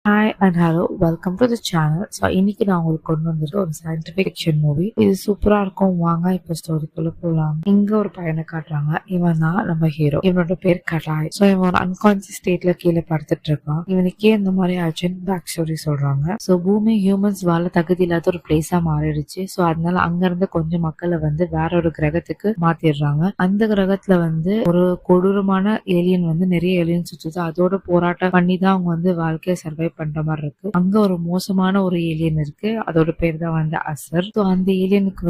Hi and hello welcome to the channel. So இன்னைக்கு நான் உங்களுக்கு கொண்டு வந்துட்டு ஒரு சயின்டிஃபிக் ஃபிக்ஷன் மூவி. இது சூப்பரா இருக்கும். வாங்க இப்போ ஸ்டோரிக்குள்ள போகலாம். இங்க ஒரு பையனை காட்டுறாங்க. இவன் தான் நம்ம ஹீரோ. இவனோட பேர் கடாய். ஸோ இவன் ஒரு அன்கான்சியஸ் ஸ்டேட்ல கீழே படுத்துட்டு இருக்கான். இவனுக்கே இந்த மாதிரி ஆச்சுன்னு பேக் ஸ்டோரி சொல்றாங்க. ஸோ பூமி ஹியூமன்ஸ் வாழ தகுதி இல்லாத ஒரு பிளேஸா மாறிடுச்சு. ஸோ அதனால அங்க இருந்து கொஞ்சம் மக்களை வேற ஒரு கிரகத்துக்கு மாத்திடுறாங்க. அந்த கிரகத்துல ஒரு கொடூரமான ஏலியன் நிறைய ஏலியன் சுற்றுது. அதோட போராட்டம் பண்ணி தான் அவங்க வாழ்க்கையை சர்வை பண்ற மாதிரி இருக்கு. அங்க ஒரு மோசமான ஒரு ஏலியன் இருக்கு. அதோட பேர் தான் அசர். ஸோ அந்த ஏலியனுக்கு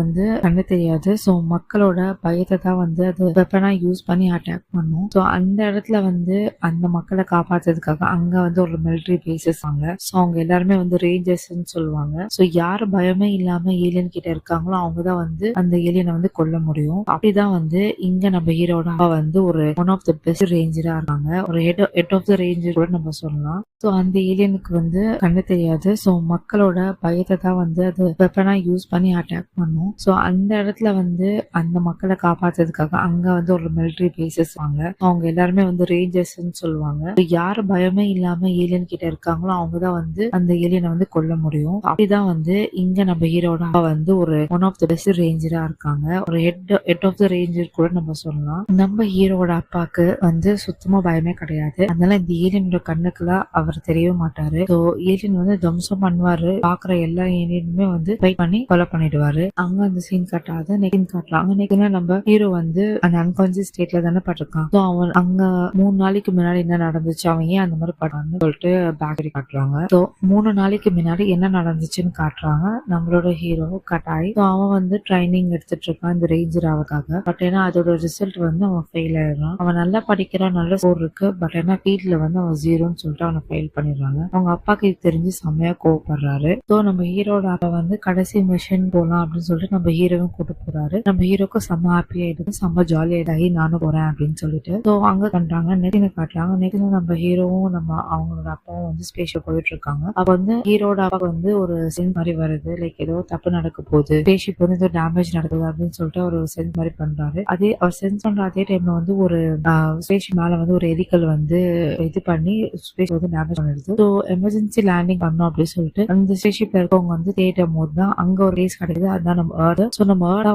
கண்ணு தெரியாது. ஸோ மக்களோட பயத்தை தான் அது வெப்பனா யூஸ் பண்ணி அட்டாக் பண்ணும். ஸோ அந்த இடத்துல அந்த மக்களை காப்பாத்துறதுக்காக அங்க ஒரு மிலிட்டரி பேசஸ் வாங்க. ஸோ அவங்க எல்லாருமே ரேஞ்சர்ஸ் சொல்லுவாங்க. ஸோ யாரு பயமே இல்லாம ஏலியன் கிட்ட இருக்காங்களோ அவங்கதான் அந்த ஏலியனை கொல்ல முடியும். அப்படிதான் இங்க நம்ம ஹீரோட ஒரு ஒன் ஆஃப் த பெஸ்ட் ரேஞ்சரா இருக்காங்க. ஒரு ஹெட் ஆஃப் த ரேஞ்சர் கூட நம்ம சொல்லலாம். ஸோ அந்த ஏலியனுக்கு கண்ணு தெரியாது. ஸோ மக்களோட பயத்தை தான் அது வெப்பனா யூஸ் பண்ணி அட்டாக் பண்ணும். ஸோ அந்த இடத்துல அந்த மக்களை காப்பாத்துறதுக்காக அங்க ஒரு மிலிட்டரி பேசஸ் வாங்க. அவங்க எல்லாருமே ரேஞ்சர்ஸ் சொல்லுவாங்க. யாரு பயமே இல்லாம ஏலியன் கிட்ட இருக்காங்களோ அவங்கதான் அந்த ஏலியனை கொல்ல முடியும். அப்படிதான் இங்க நம்ம ஹீரோட ஒரு ஒன் ஆஃப் த பெஸ்ட் ரேஞ்சரா இருக்காங்க. ஒரு ஹெட் ஆஃப் த ரேஞ்சர் கூட நம்ம சொல்லலாம். நம்ம ஹீரோட அப்பாக்கு சுத்தமா பயமே கிடையாது. அதனால இந்த ஏலியனோட கண்ணுக்குலாம் அவர் தெரியவே மாட்டாரு. ஸோ ஏலியன் தம்சம் பண்ணுவாரு. பாக்குற எல்லா ஏலியனுமே ஃபைட் பண்ணி கொலை பண்ணிடுவாரு. அங்க அந்த சீன் காட்டாத நெகின் காட்டலாம். அங்க நம்ம ஹீரோ அந்த அன்கான்சியஸ் ஸ்டேட்ல தானே பட்டிருக்கான். ஸோ அவன் அங்க 3 நாளைக்கு முன்னாடி என்ன நடந்துச்சு, அவன் ஏன் அந்த மாதிரி பண்றான்னு சொல்லிட்டு பேக்கரி காட்டுறாங்க. ஸோ 3 நாளைக்கு முன்னாடி என்ன நடந்துச்சுன்னு காட்டுறாங்க. நம்மளோட ஹீரோ கட்டாய். ஸோ அவன் ட்ரைனிங் எடுத்துட்டு இருக்கான் இந்த ரேஞ்சர் ஆவதுக்காக. பட் ஏன்னா அதோட ரிசல்ட் அவன் ஃபெயில் ஆயிடுறான். அவன் நல்லா படிக்கிறான், நல்ல ஸ்கோர் இருக்கு. பட் ஏன்னா ஃபீல்ட்ல அவன் 0ன்னு சொல்லிட்டு அவனை ஃபெயில் பண்ணிடுறாங்க. அவங்க அப்பாக்கு இது தெரிஞ்சு செம்மையா கோவப்படுறாரு. ஸோ நம்ம ஹீரோட அப்பா கடைசி மிஷன் போலாம் அப்படின்னு சொல்லிட்டு நம்ம ஹீரோவும் கூட்டு போறாரு. நம்ம ஹீரோக்கு செம்ம ஹாப்பி ஆயிடுது, செம்ம ஜாலி ஆயிடாயி நானும் போறேன் அப்படின்னு சொல்லிட்டு. ஸோ அங்க பண்றாங்க நெகின காட்டுறாங்க. நெகின நம்ம ஹீரோவும் அவங்களோட அப்பாவும் ஸ்பேஸ் போயிட்டு இருக்காங்க. அப்ப ஹீரோட அப்பாவுக்கு ஒரு சென்ஸ் மாதிரி வருது. லைக் ஏதோ தப்பு நடக்க போகுது, ஸ்பேஸ்ஷிப் ஏதோ டேமேஜ் நடக்குது அப்படின்னு சொல்லிட்டு ஒரு சென்ஸ் மாதிரி பண்றாரு. அதே அவர் சென்ஸ் பண்ற அதே டைம்ல ஒரு ஸ்பேஸ் மேல ஒரு எரிக்கல் இது பண்ணி ஸ்பேஸ் டேமேஜ் பண்ணிடுது. ஸோ எமர்ஜென்சி லேண்டிங் பண்ணோம் அப்படின்னு சொல்லிட்டு அந்த ஸ்பேஸ்ஷிப்ல இருக்கவங்க தேடும் போது தான் அங்க ஒரு ரேஸ் கிடைக்குது. அதுதான் நம்ம ஏர்த். ஸோ நம்ம ஏர்டா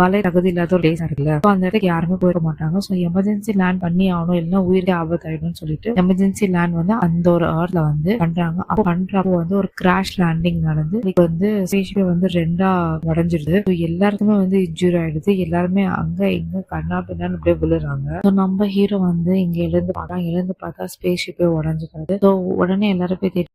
வாழை தகுதி இல்லாத ஒரு ரேஸ் இருக்குல்ல. அந்த இடத்துக்கு யாருமே போயிட மாட்டாங்க. ஸோ எமர்ஜென்சி லேண்ட் பண்ணி ஆகணும், இல்லைன்னா உயிருக்கு ஆபத்து ஆயிடும்னு சொல்லிட்டு எமர்ஜென்சி லேண்ட் அந்த ஒரு ஏர்த்ல பண்றாங்க. அப்போ பண்றப்போ ஒரு கிராஷ் லேண்டிங் நடந்து ஸ்பேஸ்ஷிப் ரெண்டா உடஞ்சிடுது. எல்லாருக்குமே இன்ஜூரி ஆயிடுது. எல்லாருமே அங்க இங்க கண்ணா பின்னான்னு அப்படியே விழுறாங்க. ஸோ நம்ம ஹீரோ இங்க எழுந்து பார்த்தா ஸ்பேஸ்ஷிப்பே உடஞ்சுக்கிறது. ஸோ உடனே எல்லாரும் போய்